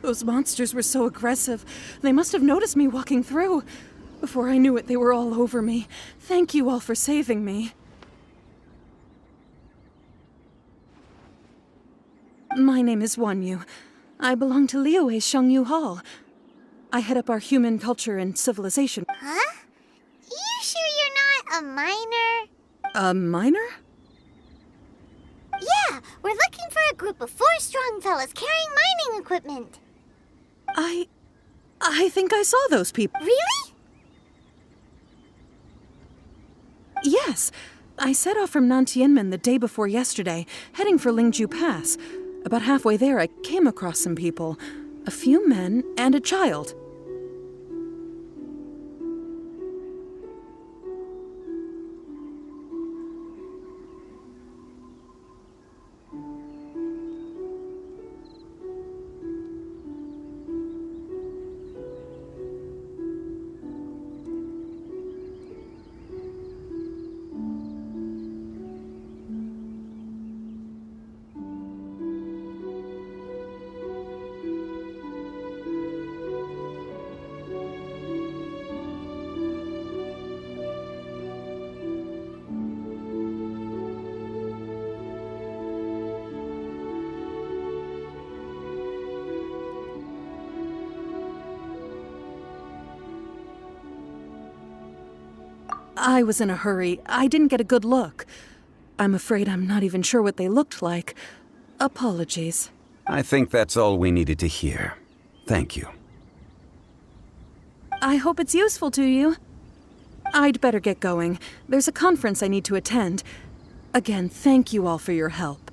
Those monsters were so aggressive. They must have noticed me walking through. Before I knew it, they were all over me. Thank you all for saving me. My name is Wanyu. I belong to Liyue's Shangyu Hall. I head up our human culture and civilization. Huh? You sure you're not a miner? A miner? Yeah, we're looking for a group of 4 strong fellas carrying mining equipment. I think I saw those people. Really? Yes. I set off from Nantianmen the day before yesterday, heading for Lingju Pass. About halfway there, I came across some people. A few men and a child. I was in a hurry. I didn't get a good look. I'm afraid I'm not even sure what they looked like. Apologies. I think that's all we needed to hear. Thank you. I hope it's useful to you. I'd better get going. There's a conference I need to attend. Again, thank you all for your help.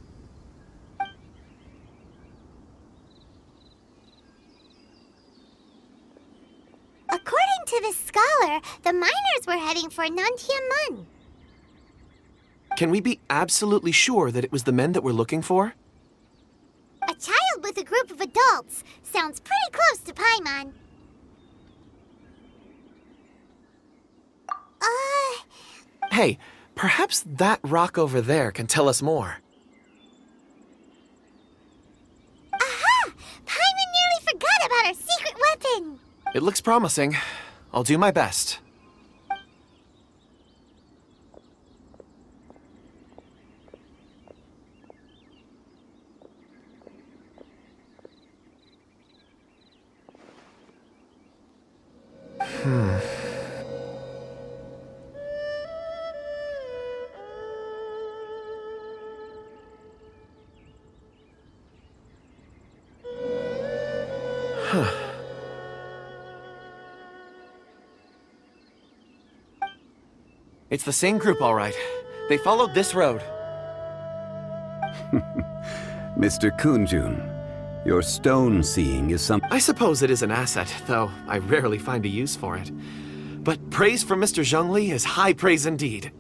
According to this scholar, the miners were heading for Nantianmen. Can we be absolutely sure that it was the men that we're looking for? A child with a group of adults sounds pretty close to Paimon. Hey, perhaps that rock over there can tell us more. Aha! Paimon nearly forgot about our secret weapon! It looks promising. I'll do my best. It's the same group, all right. They followed this road. Mr. Kunjun, your stone seeing is something. I suppose it is an asset, though I rarely find a use for it. But praise from Mr. Zhongli is high praise indeed.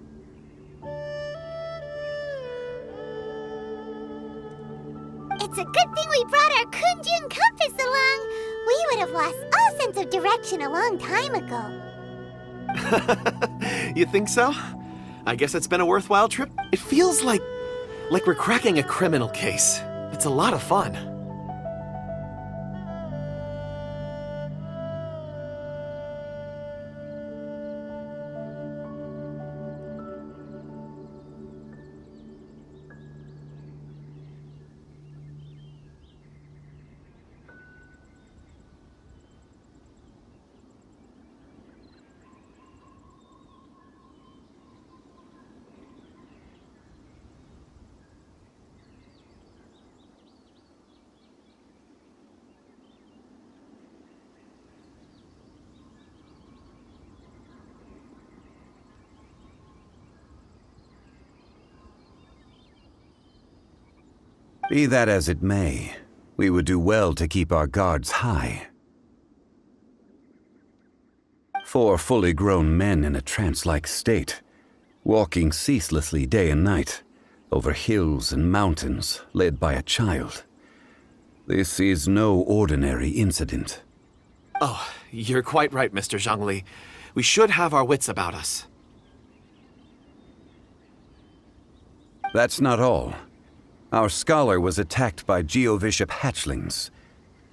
It's a good thing we brought our Kunjun compass along. We would have lost all sense of direction a long time ago. You think so? I guess it's been a worthwhile trip. It feels like we're cracking a criminal case. It's a lot of fun. Be that as it may, we would do well to keep our guards high. 4 fully grown men in a trance-like state, walking ceaselessly day and night, over hills and mountains, led by a child. This is no ordinary incident. Oh, you're quite right, Mr. Zhongli. We should have our wits about us. That's not all. Our scholar was attacked by Geovishap hatchlings.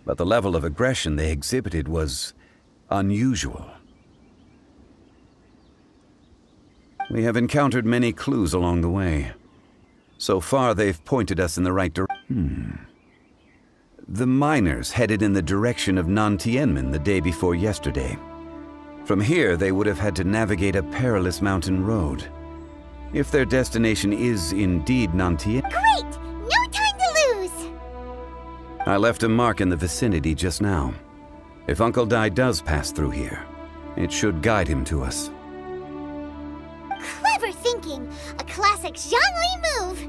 but the level of aggression they exhibited was unusual. We have encountered many clues along the way. So far, they've pointed us in the right direction. The miners headed in the direction of Nantianmen the day before yesterday. From here, they would have had to navigate a perilous mountain road. If their destination is indeed Nantian... Great! No time to lose! I left a mark in the vicinity just now. If Uncle Dai does pass through here, it should guide him to us. Clever thinking! A classic Zhongli move!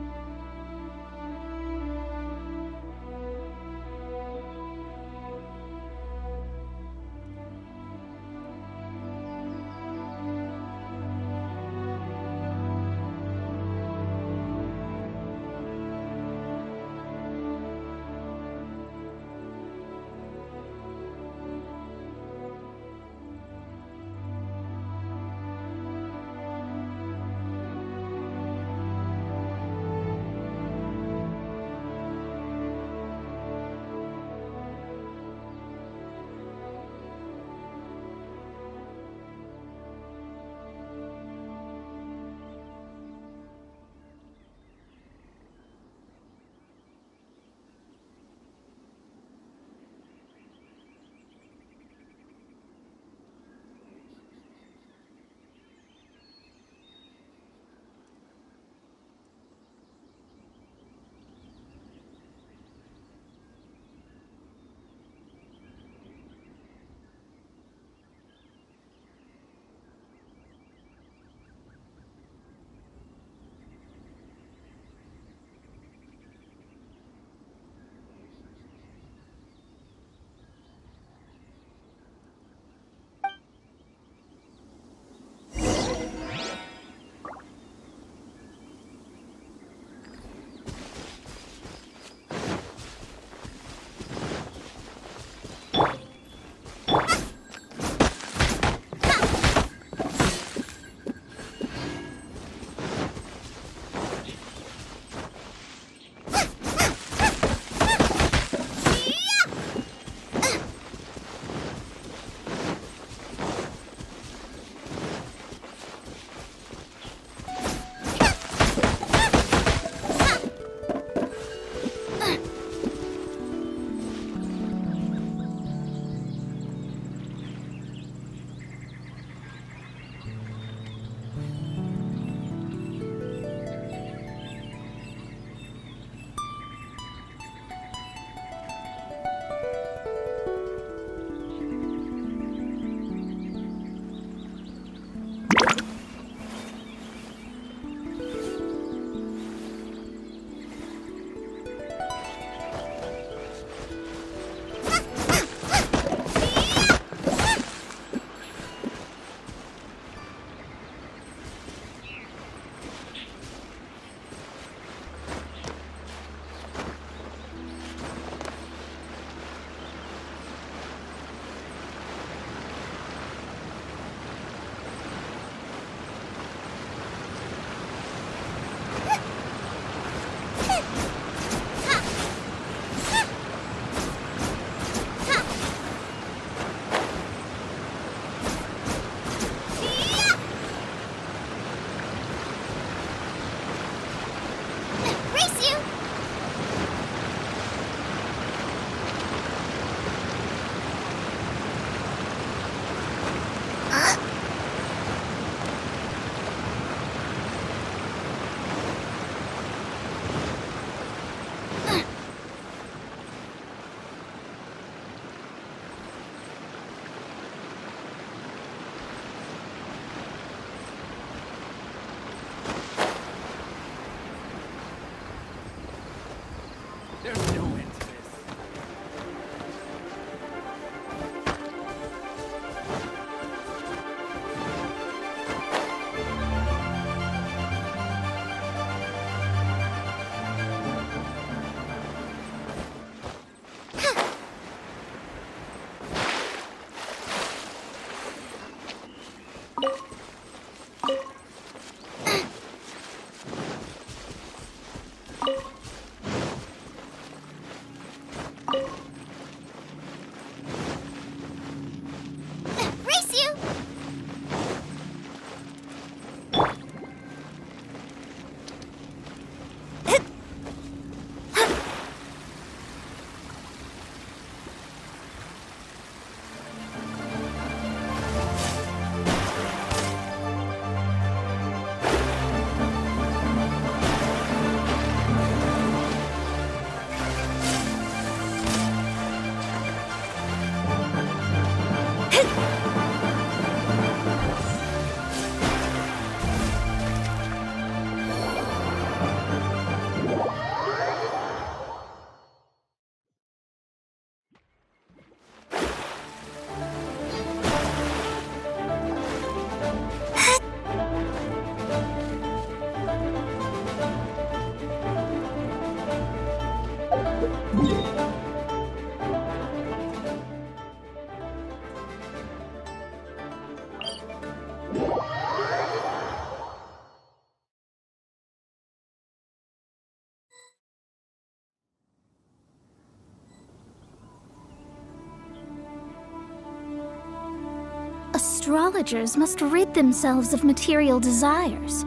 Astrologers must rid themselves of material desires.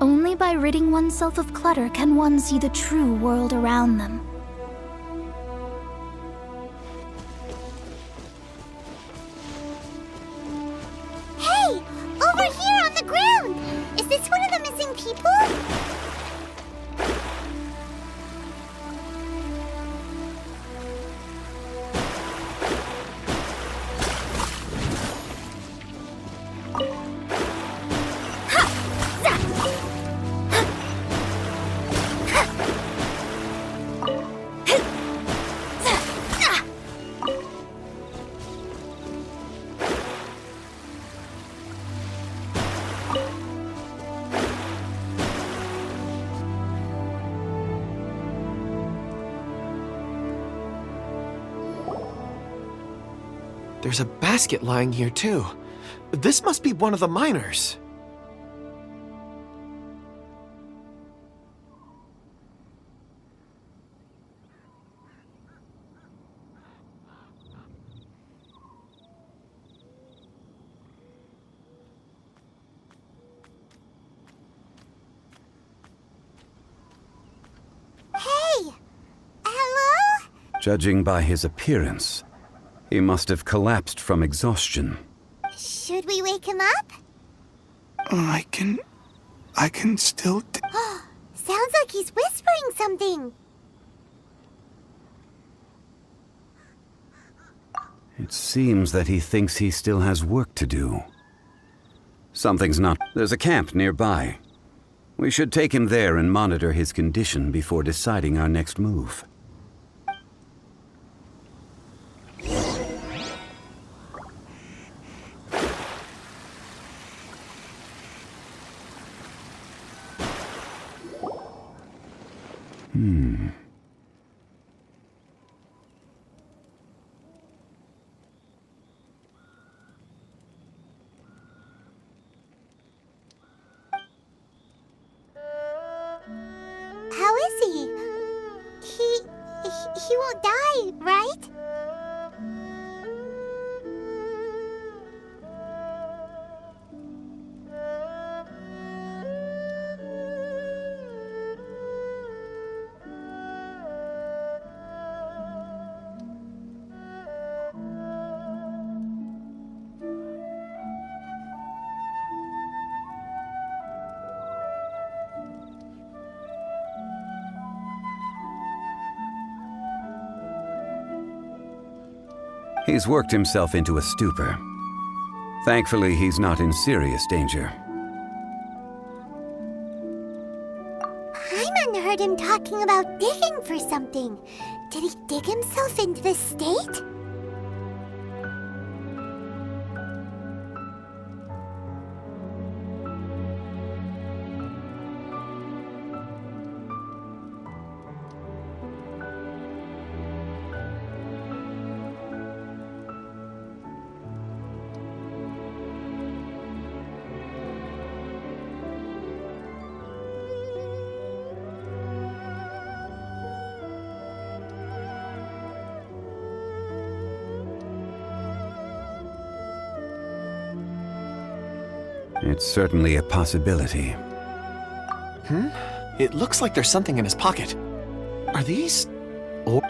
Only by ridding oneself of clutter can one see the true world around them. Hey! Over here on the ground! Is this one of the missing people? There's a basket lying here, too. This must be one of the miners. Hey! Hello? Judging by his appearance, he must have collapsed from exhaustion. Should we wake him up? I can still. Sounds like he's whispering something. It seems that he thinks he still has work to do. Something's not. There's a camp nearby. We should take him there and monitor his condition before deciding our next move. How is he? He won't die, right? He's worked himself into a stupor. Thankfully, he's not in serious danger. Paimon heard him talking about digging for something. Did he dig himself into this state? It's certainly a possibility. It looks like there's something in his pocket. Are these... or...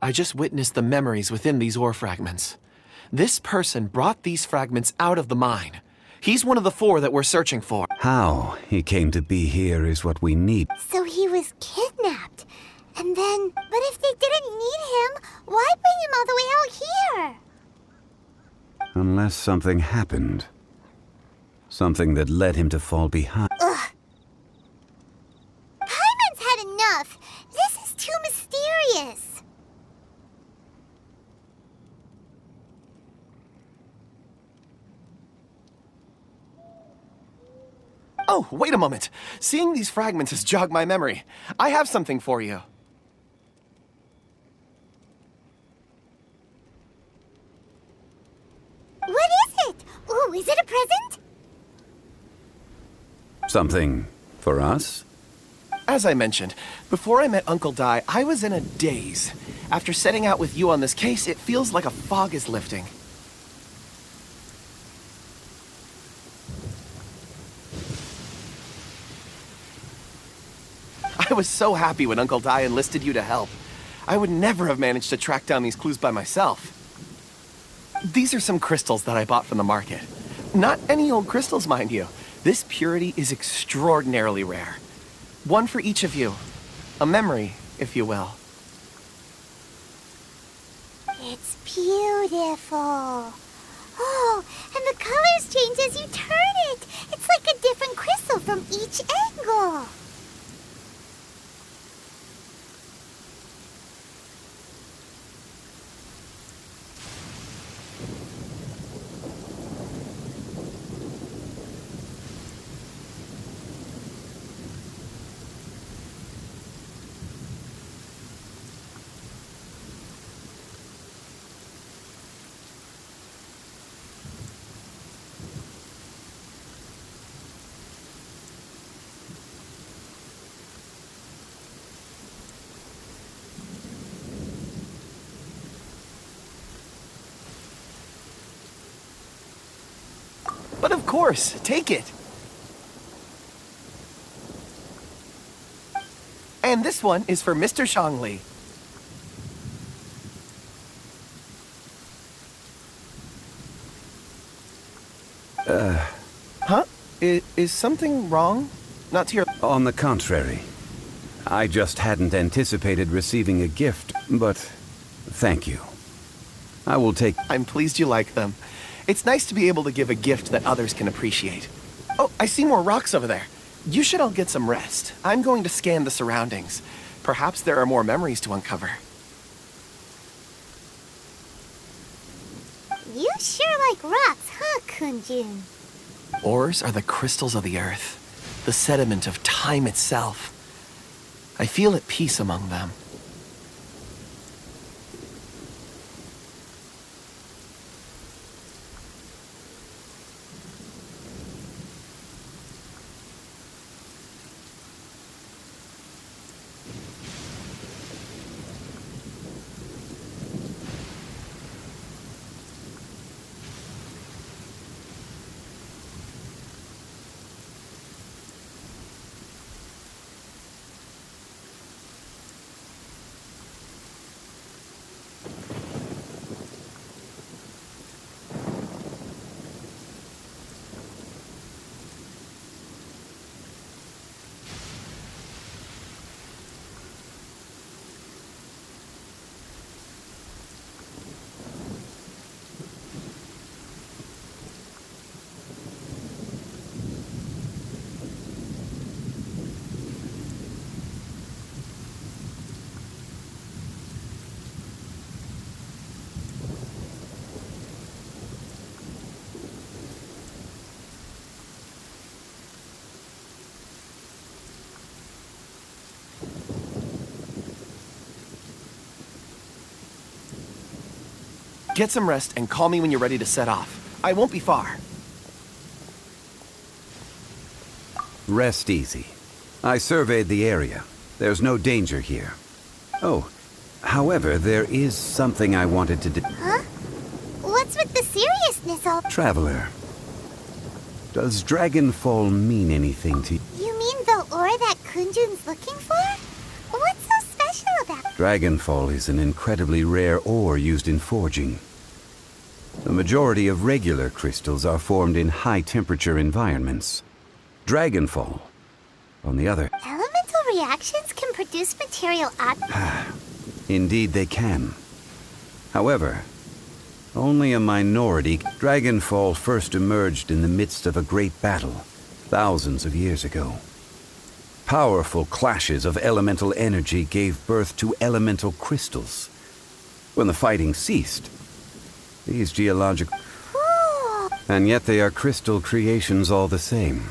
I just witnessed the memories within these ore fragments. This person brought these fragments out of the mine. He's one of the 4 that we're searching for. How he came to be here is what we need. So he was kidnapped. And then... But if they didn't need him, why bring him all the way out here? Unless something happened. Something that led him to fall behind. Ugh. Paimon's had enough. This is too mysterious. Oh, wait a moment. Seeing these fragments has jogged my memory. I have something for you. What is it? Ooh, is it a present? Something for us? As I mentioned, before I met Uncle Dai, I was in a daze. After setting out with you on this case, it feels like a fog is lifting. I was so happy when Uncle Dai enlisted you to help. I would never have managed to track down these clues by myself. These are some crystals that I bought from the market. Not any old crystals, mind you. This purity is extraordinarily rare. One for each of you. A memory, if you will. It's beautiful. Oh, and the colors change as you turn it. It's like a different crystal from each angle. But of course, take it. And this one is for Mr. Shangli. Huh? Is something wrong? Not to your... On the contrary. I just hadn't anticipated receiving a gift, but thank you. I will take... I'm pleased you like them. It's nice to be able to give a gift that others can appreciate. Oh, I see more rocks over there. You should all get some rest. I'm going to scan the surroundings. Perhaps there are more memories to uncover. You sure like rocks, huh, Kunjun? Ores are the crystals of the earth, the sediment of time itself. I feel at peace among them. Get some rest and call me when you're ready to set off. I won't be far. Rest easy. I surveyed the area. There's no danger here. Oh, however, there is something I wanted to do. Huh? What's with the seriousness of... Traveler, does Dragonfall mean anything to you? You mean the ore that Kunjun's looking for? What's so special about it? Dragonfall is an incredibly rare ore used in forging. The majority of regular crystals are formed in high-temperature environments. Dragonfall, on the other... Elemental reactions can produce material Indeed they can. However, only a minority... Dragonfall first emerged in the midst of a great battle, thousands of years ago. Powerful clashes of elemental energy gave birth to elemental crystals. When the fighting ceased, these geological... And yet they are crystal creations all the same.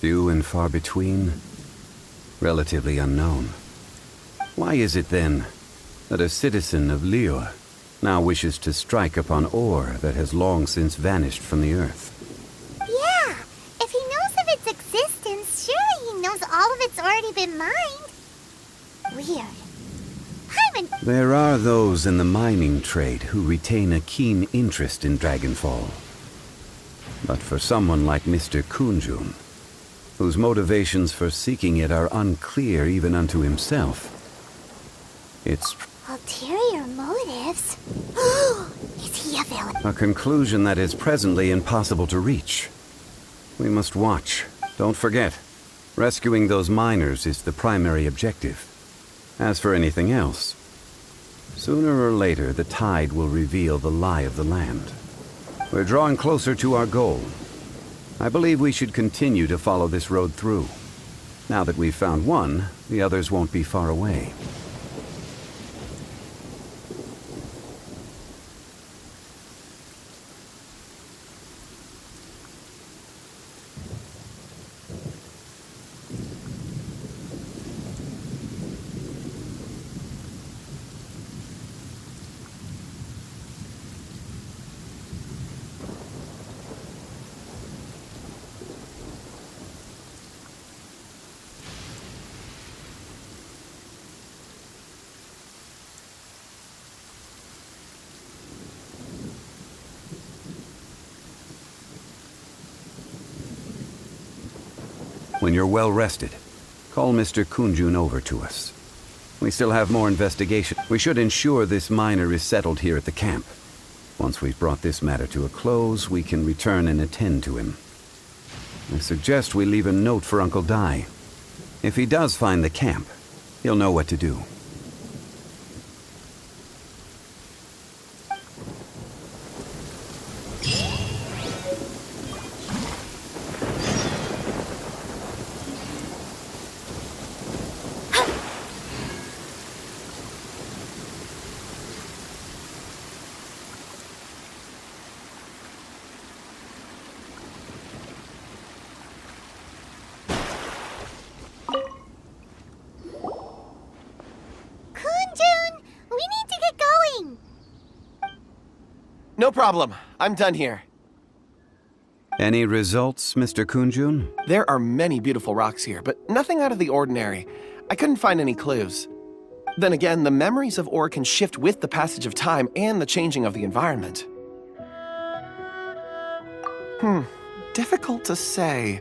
Few and far between, relatively unknown. Why is it then that a citizen of Lior now wishes to strike upon ore that has long since vanished from the earth? Yeah, if he knows of its existence, surely he knows all of it's already been mined. Weird. There are those in the mining trade who retain a keen interest in Dragonfall. But for someone like Mr. Kunjun, whose motivations for seeking it are unclear even unto himself, it's ulterior motives? Is he available? a conclusion that is presently impossible to reach. We must watch. Don't forget, rescuing those miners is the primary objective. As for anything else, sooner or later the tide will reveal the lie of the land. We're drawing closer to our goal. I believe we should continue to follow this road through. Now that we've found one, the others won't be far away. When you're well rested, call Mr. Kunjun over to us. We still have more investigation. We should ensure this miner is settled here at the camp. Once we've brought this matter to a close, we can return and attend to him. I suggest we leave a note for Uncle Dai. If he does find the camp, he'll know what to do. No problem. I'm done here. Any results, Mr. Kunjun? There are many beautiful rocks here, but nothing out of the ordinary. I couldn't find any clues. Then again, the memories of ore can shift with the passage of time and the changing of the environment. Difficult to say.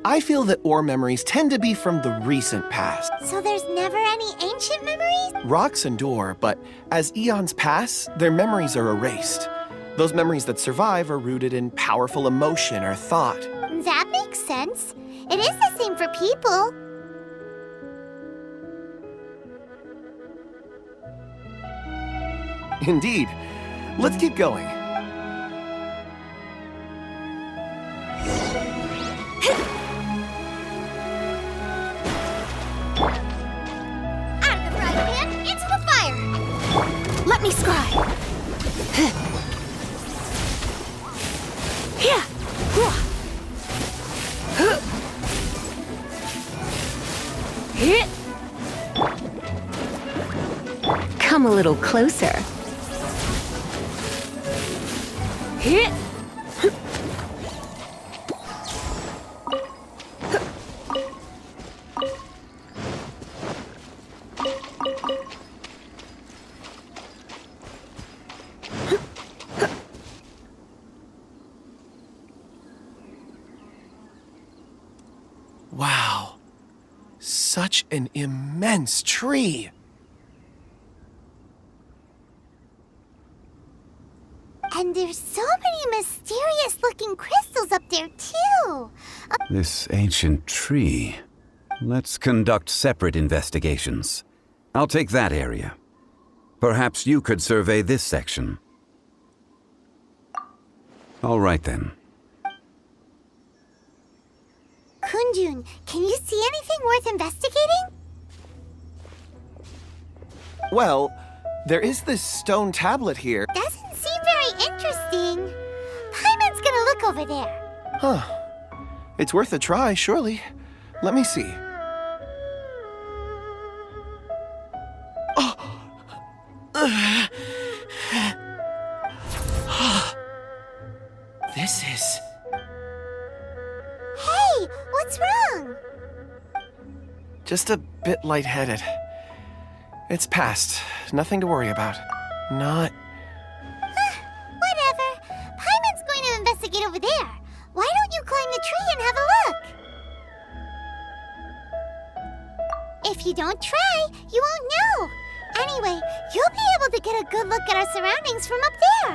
I feel that ore memories tend to be from the recent past. So there's never any ancient memories? Rocks endure, but as eons pass, their memories are erased. Those memories that survive are rooted in powerful emotion or thought. That makes sense. It is the same for people. Indeed. Let's keep going. Out of the frying pan, into the fire! Let me scry. Here. Come a little closer. Wow. Such an immense tree. And there's so many mysterious-looking crystals up there, too. This ancient tree. Let's conduct separate investigations. I'll take that area. Perhaps you could survey this section. All right then. Kunjun, can you see anything worth investigating? Well, there is this stone tablet here. Doesn't seem very interesting. Paimon's gonna look over there. Huh. It's worth a try, surely. Let me see. This is... Hey, what's wrong? just a bit lightheaded. It's past. Nothing to worry about. Not... Whatever. Paimon's going to investigate over there. Why don't you climb the tree and have a look? If you don't try, you won't know. Anyway, you'll be able to get a good look at our surroundings from up there.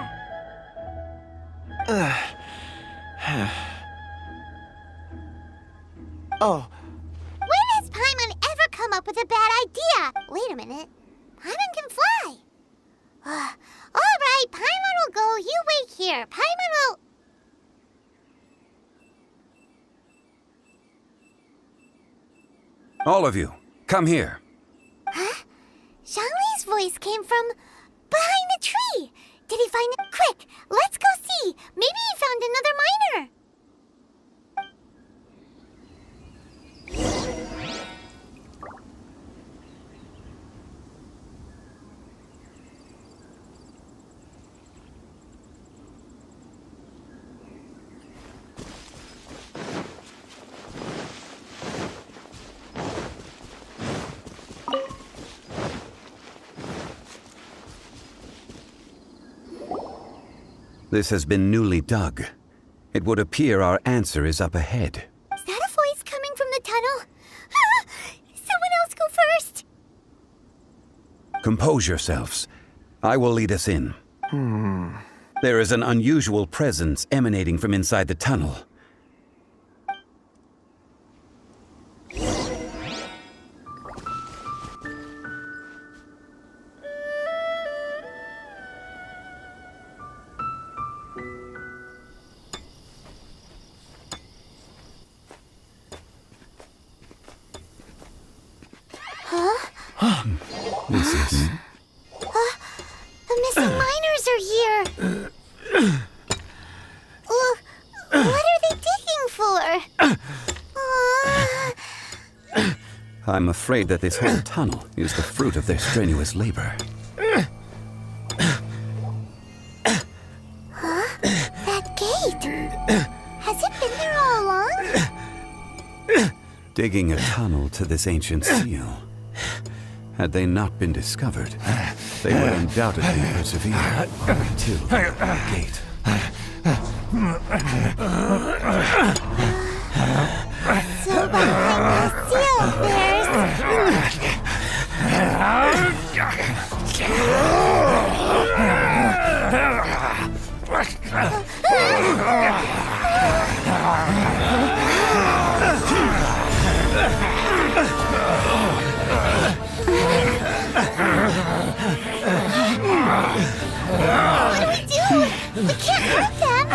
Oh, When has Paimon ever come up with a bad idea? Wait a minute. Paimon can fly. All right, Paimon will go. You wait here. Paimon will... All of you, come here. Huh? Zhongli's voice came from behind the tree. Did he find it? Quick, let's go see. Maybe he found another miner. This has been newly dug. It would appear our answer is up ahead. Is that a voice coming from the tunnel? Someone else go first. Compose yourselves. I will lead us in. There is an unusual presence emanating from inside the tunnel. This is... The missing miners are here. What are they digging for? I'm afraid that this whole tunnel is the fruit of their strenuous labor. That gate. Has it been there all along? Digging a tunnel to this ancient seal. Had they not been discovered, they would undoubtedly persevere to the gate. So behind the seal, What do we do? We can't hurt them.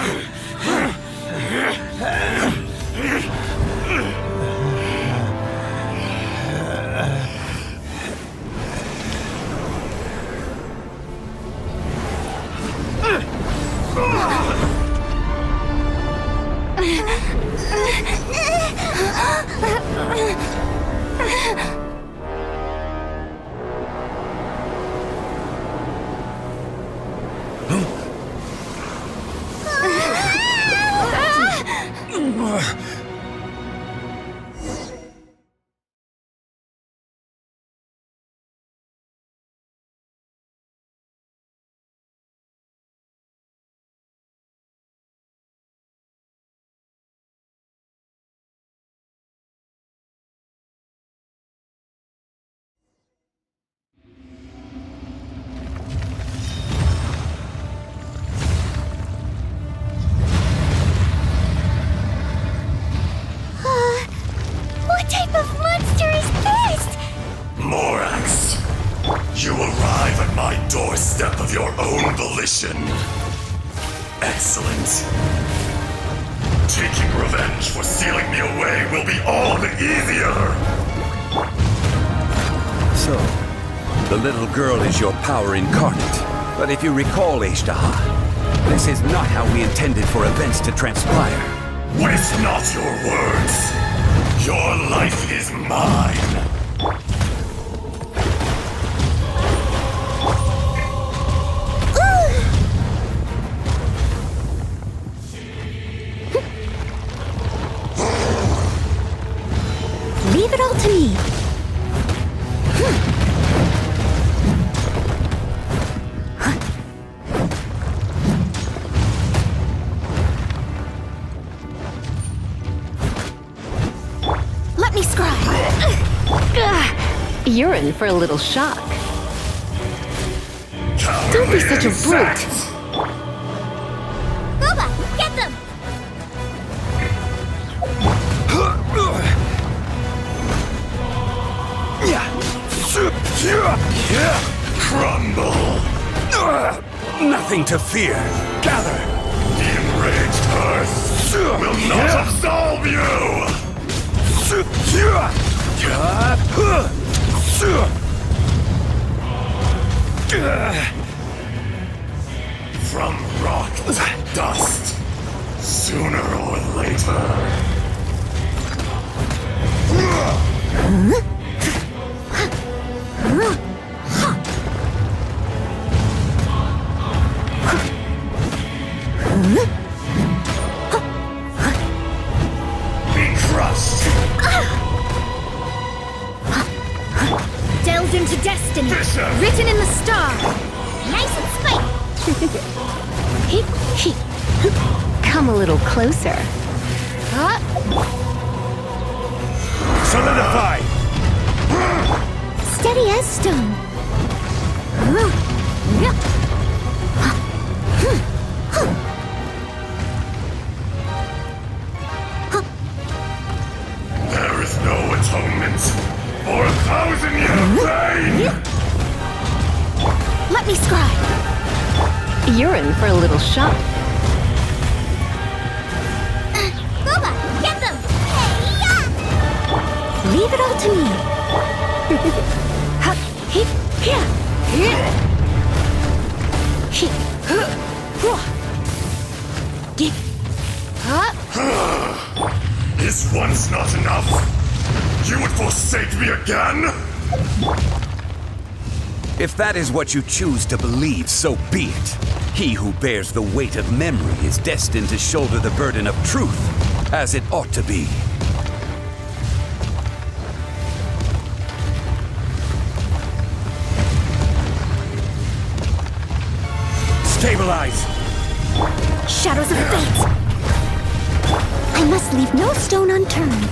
What type of monster is this? Morax, you arrive at my doorstep of your own volition. Excellent. Taking revenge for sealing me away will be all the easier. So, the little girl is your power incarnate. But if you recall, Azhdaha, this is not how we intended for events to transpire. Waste not your words. Your life is mine. Leave it all to me. Let me scry. You're in for a little shock. Don't be such a brute. Booba, get them! Crumble. Nothing to fear. Gather. The enraged earth will not absolve you. From rock to dust, sooner or later. Be crushed. Delved into destiny. Fisher. Written in the star. Nice and spiky! Come a little closer. Solidify. Steady as stone. There is no atonement for 1,000 years of pain. Let me scry. You're in for a little shock. Booba, get them! Hey-ya! Leave it all to me. Is once not enough? You would forsake me again? If that is what you choose to believe, so be it. He who bears the weight of memory is destined to shoulder the burden of truth, as it ought to be. Stabilize! Shadows of fate. I must leave no stone unturned.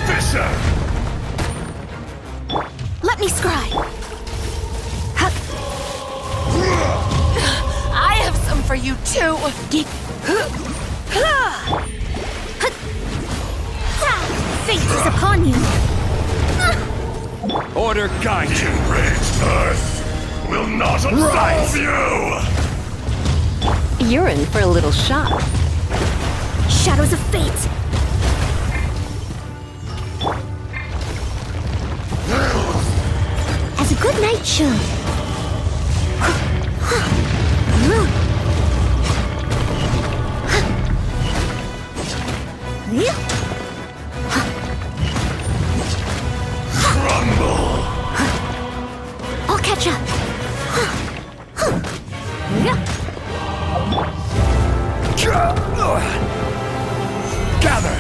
Fisher! Let me scry. I have some for you too. Fate is upon you. Order guide The you! enraged earth will not absolve you! You're in for a little shock. Shadows of fate. As a good knight should. Crumble! I'll catch up. Gather!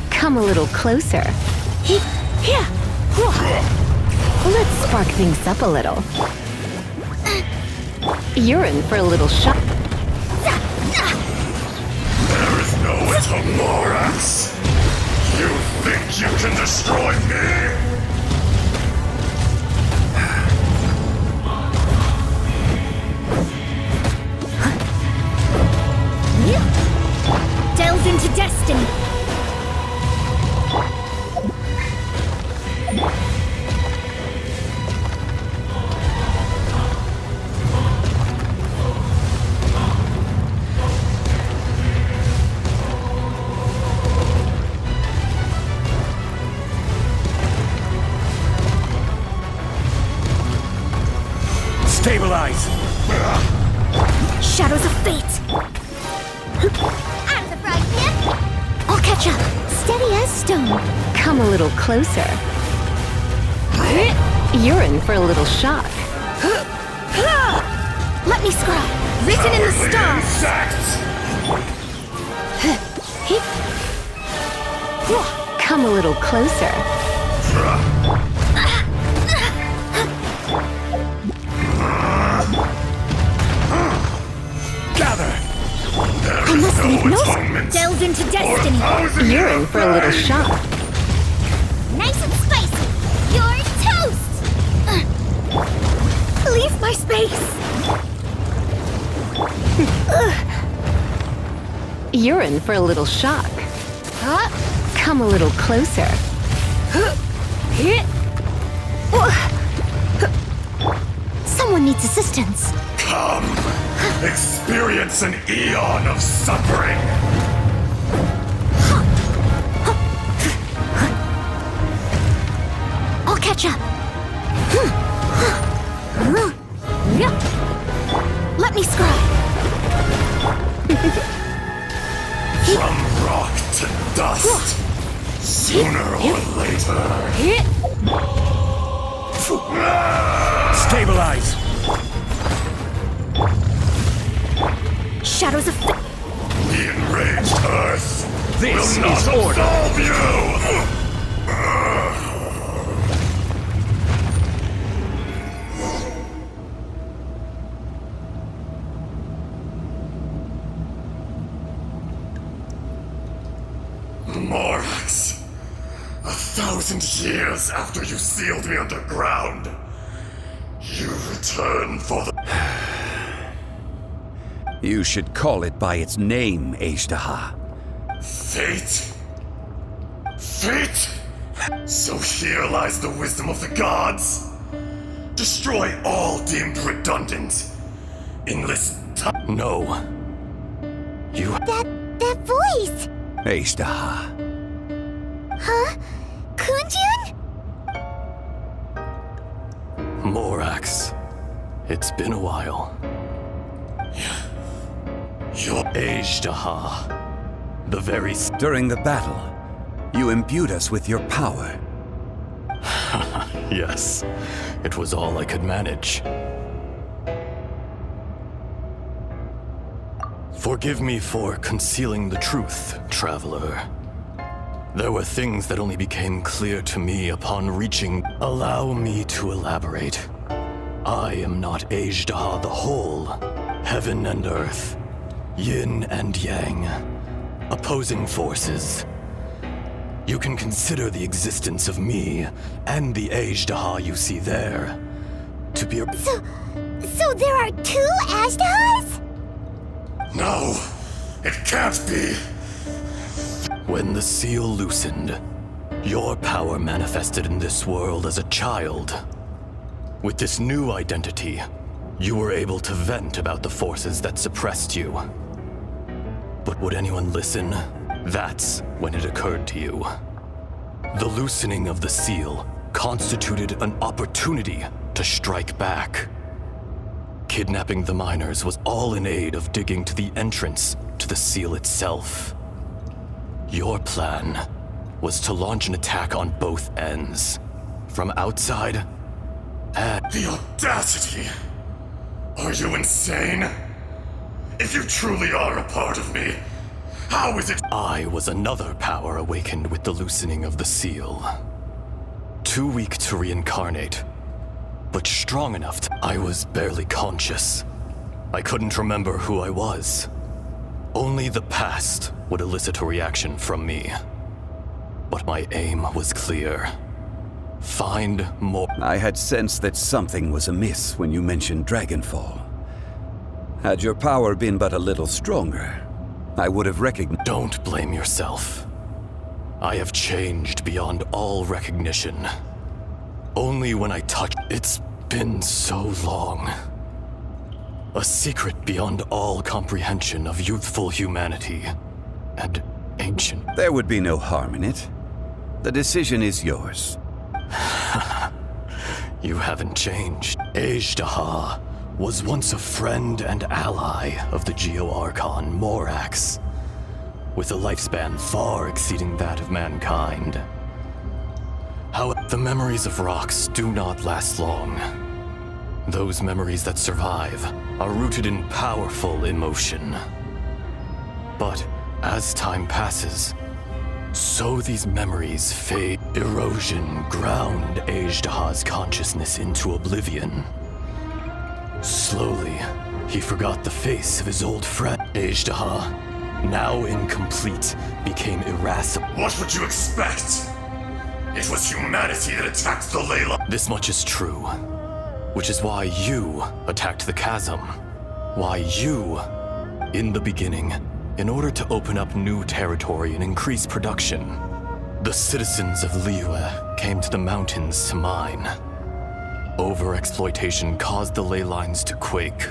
Come a little closer. Let's spark things up a little. You're in for a little shock. There is no Tamorax! You think you can destroy me? Delved into destiny. Stabilize! Shadows of fate! Out of the frying pan! I'll catch up. Steady as stone. Come a little closer. You're in for a little shock. Let me scry. Written in the stars. Insects! Come a little closer. Gather! I must leave no delve into destiny. You're in for a little shock. Nice and spicy! You're toast! Leave my space. You're in for a little shock. Come a little closer. Someone needs assistance. Come! Experience an eon of suffering! I'll catch up. Let me scry. From rock to dust! Sooner or later! Stabilize! Shadows of fate. The enraged earth This will not is order. absolve you! Morax, 1,000 years after you sealed me underground, you return for the... You should call it by its name, Azhdaha. Fate? Fate? So here lies the wisdom of the gods. Destroy all deemed redundant. Enlist time. No. You. That voice! Azhdaha. Huh? Kunjun? Morax. It's been a while. You're Azhdaha. The very. During the battle, you imbued us with your power. Yes. It was all I could manage. Forgive me for concealing the truth, traveler. There were things that only became clear to me upon reaching. Allow me to elaborate. I am not Azhdaha the whole. Heaven and earth. Yin and yang. Opposing forces. You can consider the existence of me and the Azhdaha you see there to be a. So there are two Azhdahas? No, it can't be. When the seal loosened, your power manifested in this world as a child. With this new identity, you were able to vent about the forces that suppressed you. But would anyone listen? That's when it occurred to you. The loosening of the seal constituted an opportunity to strike back. Kidnapping the miners was all in aid of digging to the entrance to the seal itself. Your plan was to launch an attack on both ends, from outside and... The audacity! Are you insane? If you truly are a part of me, how is it? I was another power awakened with the loosening of the seal. Too weak to reincarnate, but strong enough to... I was barely conscious. I couldn't remember who I was. Only the past would elicit a reaction from me. But my aim was clear. Find more... I had sensed that something was amiss when you mentioned Dragonfall. Had your power been but a little stronger, I would have recognized... Don't blame yourself. I have changed beyond all recognition. Only when I touch... It's been so long. A secret beyond all comprehension of youthful humanity and ancient... There would be no harm in it. The decision is yours. You haven't changed. Azhdaha was once a friend and ally of the Geo-Archon Morax, with a lifespan far exceeding that of mankind. However, the memories of rocks do not last long. Those memories that survive are rooted in powerful emotion. But as time passes, so these memories fade. Erosion ground Azhdaha's consciousness into oblivion. Slowly, he forgot the face of his old friend. Azhdaha, now incomplete, became irascible. What would you expect? It was humanity that attacked the ley line. This much is true, which is why you attacked the chasm. Why you, in the beginning, in order to open up new territory and increase production, the citizens of Liyue came to the mountains to mine. Overexploitation caused the ley lines to quake,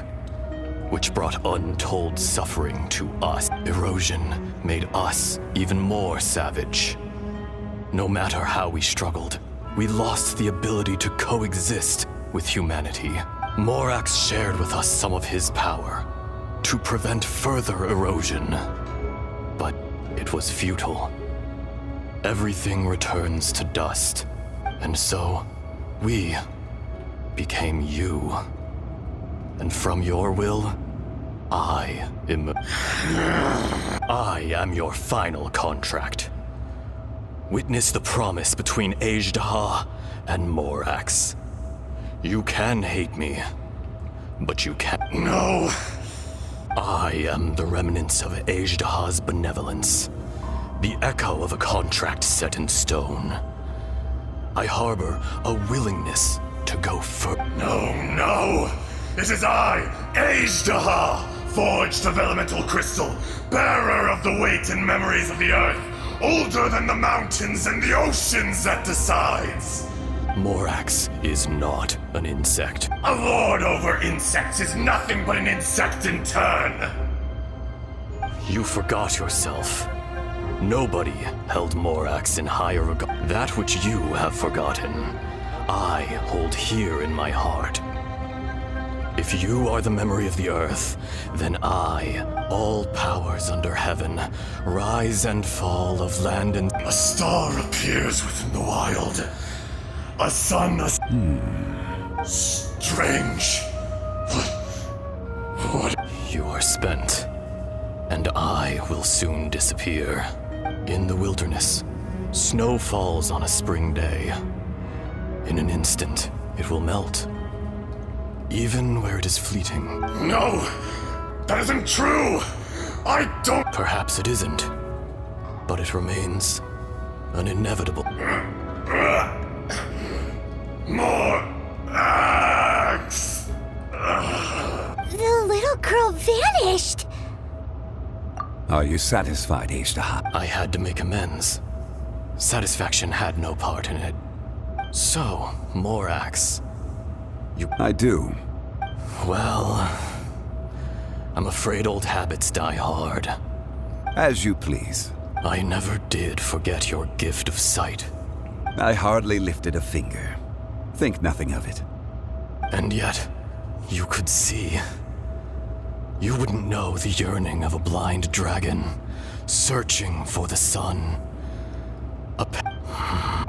which brought untold suffering to us. Erosion made us even more savage. No matter how we struggled, we lost the ability to coexist with humanity. Morax shared with us some of his power to prevent further erosion, but it was futile. Everything returns to dust, and so we became you. And from your will, I am your final contract. Witness the promise between Azhdaha and Morax. You can hate me, but you can't. No! I am the remnants of Azhdaha's benevolence, the echo of a contract set in stone. I harbor a willingness to go further. No! It is I, Azhdaha, forged of elemental crystal, bearer of the weight and memories of the earth, older than the mountains and the oceans that decides. Morax is not an insect. A lord over insects is nothing but an insect in turn. You forgot yourself. Nobody held Morax in higher regard. That which you have forgotten, I hold here in my heart. If you are the memory of the earth, then I, all powers under heaven, rise and fall of land and... A star appears within the wild. A sun, Strange. What? You are spent, and I will soon disappear. In the wilderness, snow falls on a spring day. In an instant, it will melt. Even where it is fleeting. No! That isn't true! I don't... Perhaps it isn't, but it remains an inevitable... More axe! The little girl vanished! Are you satisfied, Azhdaha? I had to make amends. Satisfaction had no part in it. So, Morax, I do. well, I'm afraid old habits die hard. As you please. I never did forget your gift of sight. I hardly lifted a finger. Think nothing of it. And yet, you could see. You wouldn't know the yearning of a blind dragon, searching for the sun.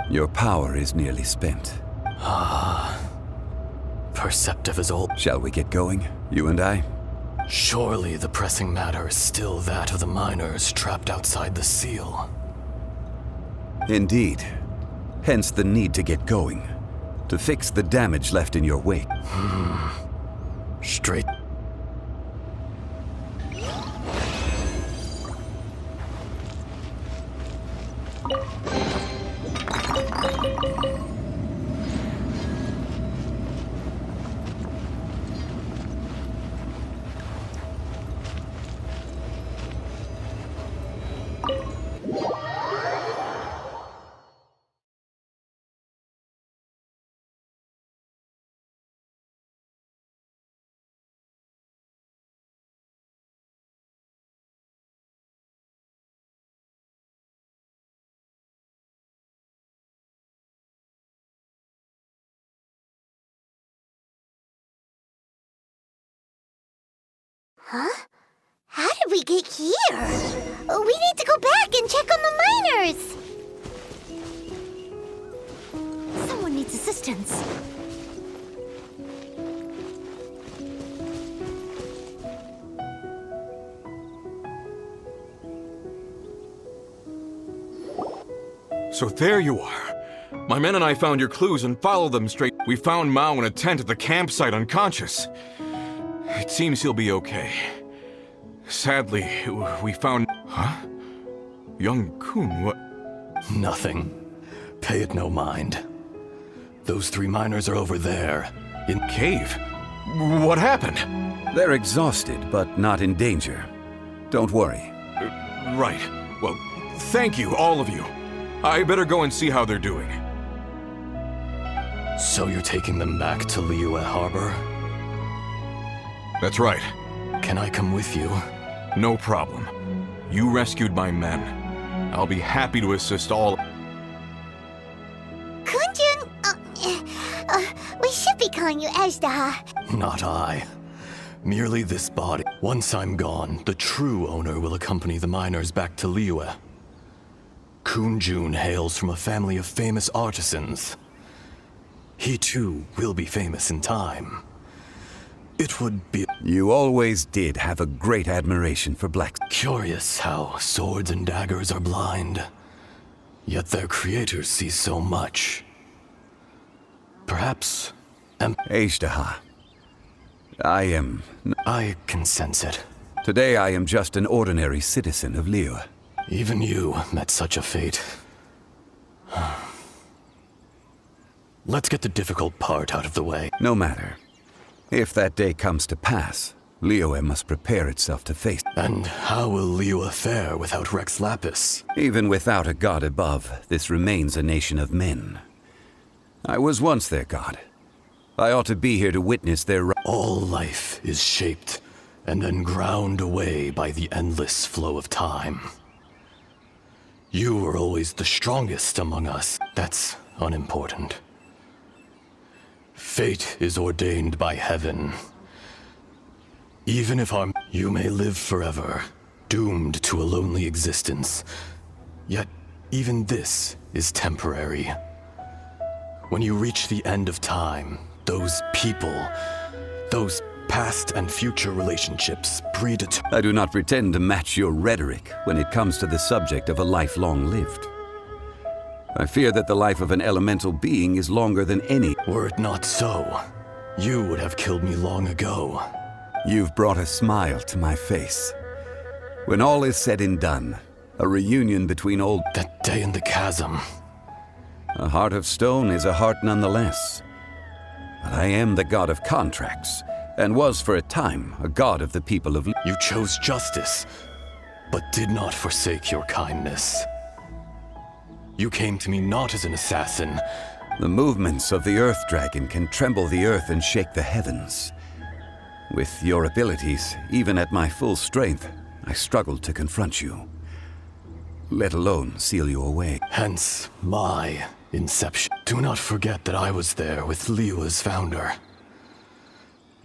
Your power is nearly spent. Perceptive as old. Shall we get going, you and I? Surely the pressing matter is still that of the miners trapped outside the seal. Indeed. Hence the need to get going. To fix the damage left in your wake. Straight. Huh? How did we get here? We need to go back and check on the miners! Someone needs assistance. So there you are. My men and I found your clues and followed them straight. We found Mao in a tent at the campsite unconscious. It seems he'll be okay. Sadly, we found... Huh? Young Kun, what? Nothing. Pay it no mind. Those 3 miners are over there, in cave. What happened? They're exhausted, but not in danger. Don't worry. Right. Well, thank you, all of you. I better go and see how they're doing. So you're taking them back to Liyue Harbor? That's right. Can I come with you? No problem. You rescued my men. I'll be happy to assist all... Kunjun, we should be calling you Azhdaha. Not I. Merely this body. Once I'm gone, the true owner will accompany the miners back to Liyue. Kunjun hails from a family of famous artisans. He too will be famous in time. It would be... You always did have a great admiration for black... Curious how swords and daggers are blind, yet their creators see so much. Perhaps... Azhdaha. I can sense it. Today I am just an ordinary citizen of Liyue. Even you met such a fate. Let's get the difficult part out of the way. No matter. If that day comes to pass, Liyue must prepare itself to face... And how will Liyue fare without Rex Lapis? Even without a god above, this remains a nation of men. I was once their god. I ought to be here to witness their... All life is shaped and then ground away by the endless flow of time. You were always the strongest among us. That's unimportant. Fate is ordained by heaven. Even if you may live forever, doomed to a lonely existence. Yet, even this is temporary. When you reach the end of time, those people, those past and future relationships predetermine... I do not pretend to match your rhetoric when it comes to the subject of a life long lived. I fear that the life of an elemental being is longer than any... Were it not so, you would have killed me long ago. You've brought a smile to my face. When all is said and done, a reunion between old... That day in the chasm. A heart of stone is a heart nonetheless. But I am the god of contracts, and was for a time a god of the people of... You chose justice, but did not forsake your kindness. You came to me not as an assassin. The movements of the Earth Dragon can tremble the earth and shake the heavens. With your abilities, even at my full strength, I struggled to confront you. Let alone seal you away. Hence, my inception. Do not forget that I was there with Liyue's founder.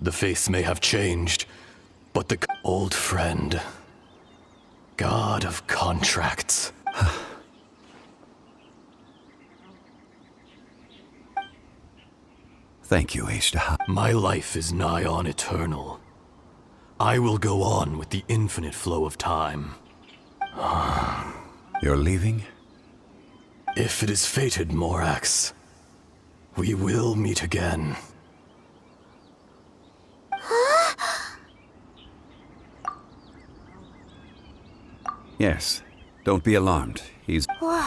The face may have changed, but the old friend, god of contracts. Thank you, Azhdaha. My life is nigh on eternal. I will go on with the infinite flow of time. You're leaving? If it is fated, Morax, we will meet again. Yes. Don't be alarmed. He's... Whoa.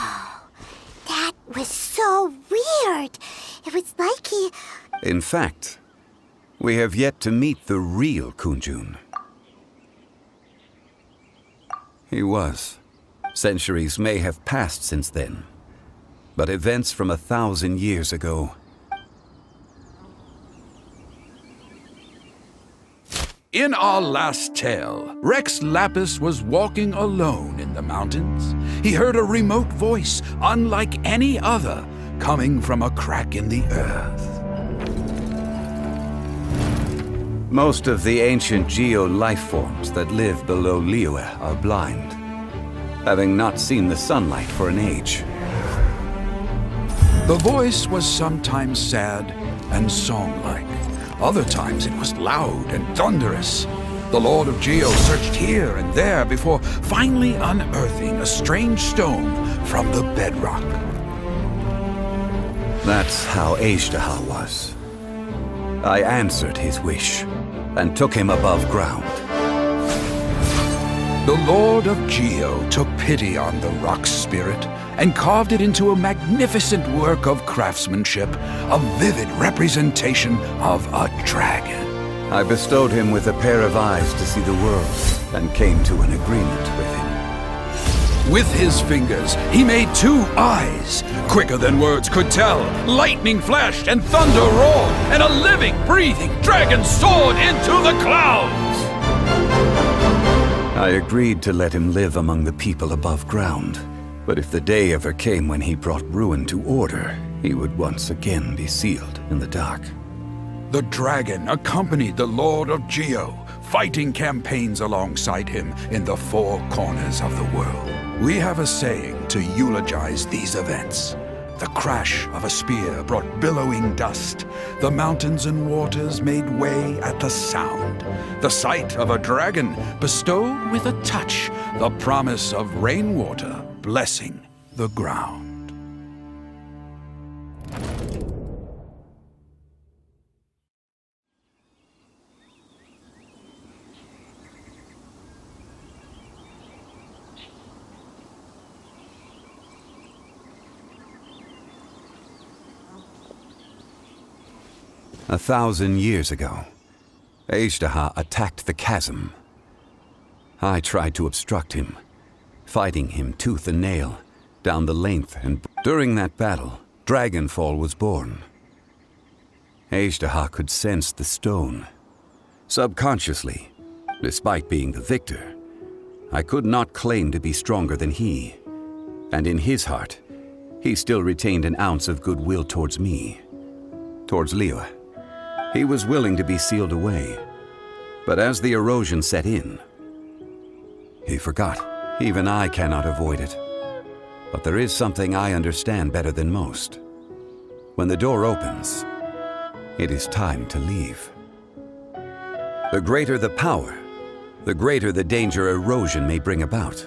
That was so weird. It was like he... In fact, we have yet to meet the real Kunjun. He was. Centuries may have passed since then, but events from 1,000 years ago... In our last tale, Rex Lapis was walking alone in the mountains. He heard a remote voice, unlike any other, coming from a crack in the earth. Most of the ancient geo life forms that live below Liyue are blind, having not seen the sunlight for an age. The voice was sometimes sad and song-like. Other times it was loud and thunderous. The Lord of Geo searched here and there before finally unearthing a strange stone from the bedrock. That's how Azhdaha was. I answered his wish and took him above ground. The Lord of Geo took pity on the rock spirit and carved it into a magnificent work of craftsmanship, a vivid representation of a dragon. I bestowed him with a pair of eyes to see the world and came to an agreement with him. With his fingers, he made 2 eyes. Quicker than words could tell, lightning flashed and thunder roared, and a living, breathing dragon soared into the clouds. I agreed to let him live among the people above ground, but if the day ever came when he brought ruin to order, he would once again be sealed in the dark. The dragon accompanied the Lord of Geo, fighting campaigns alongside him in the 4 corners of the world. We have a saying to eulogize these events. The crash of a spear brought billowing dust. The mountains and waters made way at the sound. The sight of a dragon bestowed with a touch the promise of rainwater blessing the ground. A 1,000 years ago, Azhdaha attacked the chasm. I tried to obstruct him, fighting him tooth and nail, down the length, and during that battle, Dragonfall was born. Azhdaha could sense the stone. Subconsciously, despite being the victor, I could not claim to be stronger than he, and in his heart, he still retained an ounce of goodwill towards me, towards Liyue. He was willing to be sealed away, but as the erosion set in, he forgot. Even I cannot avoid it. But there is something I understand better than most. When the door opens, it is time to leave. The greater the power, the greater the danger erosion may bring about.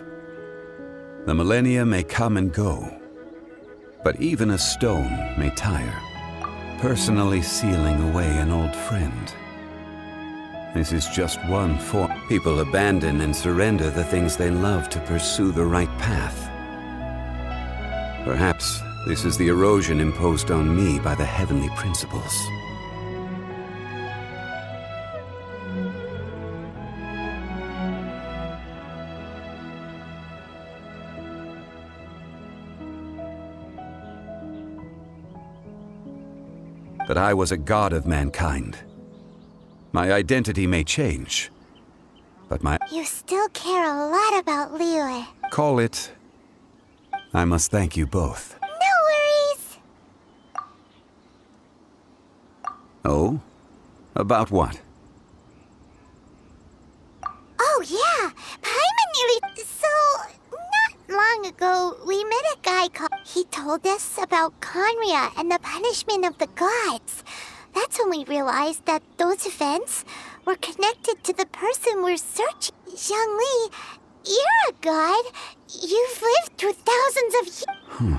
The millennia may come and go, but even a stone may tire, personally sealing away an old friend. This is just one form. People abandon and surrender the things they love to pursue the right path. Perhaps this is the erosion imposed on me by the heavenly principles. But I was a god of mankind. My identity may change, but You still care a lot about Liyue. Call it... I must thank you both. No worries. Oh? About what? Oh, yeah. Paimon nearly... So, not long ago, we met a guy called... He told us about Conria and the punishment of the gods. That's when we realized that those events were connected to the person we're searching. Zhongli, you're a god. You've lived through thousands of years.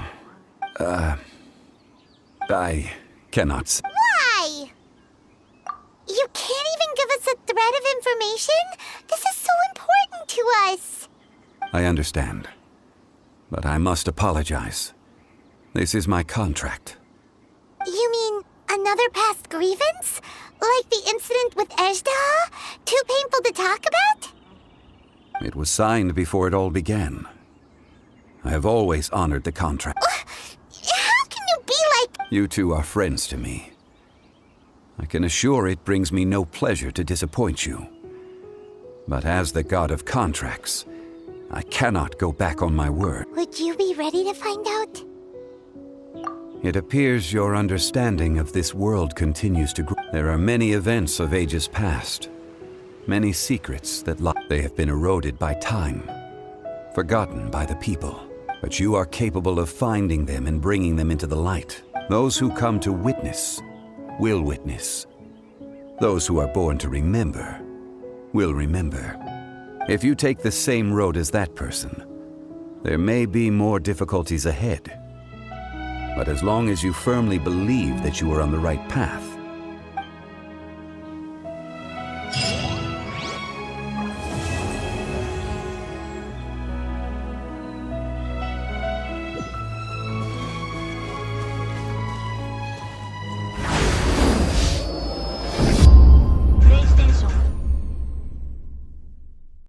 I cannot... Why? You can't even give us a thread of information? This is so important to us. I understand. But I must apologize. This is my contract. You mean another past grievance? Like the incident with Azhdaha? Too painful to talk about? It was signed before it all began. I have always honored the contract. How can you be like... You two are friends to me. I can assure it brings me no pleasure to disappoint you. But as the god of contracts, I cannot go back on my word. Would you be ready to find out? It appears your understanding of this world continues to grow. There are many events of ages past, many secrets that lie. They have been eroded by time, forgotten by the people. But you are capable of finding them and bringing them into the light. Those who come to witness will witness. Those who are born to remember will remember. If you take the same road as that person, there may be more difficulties ahead. But as long as you firmly believe that you are on the right path,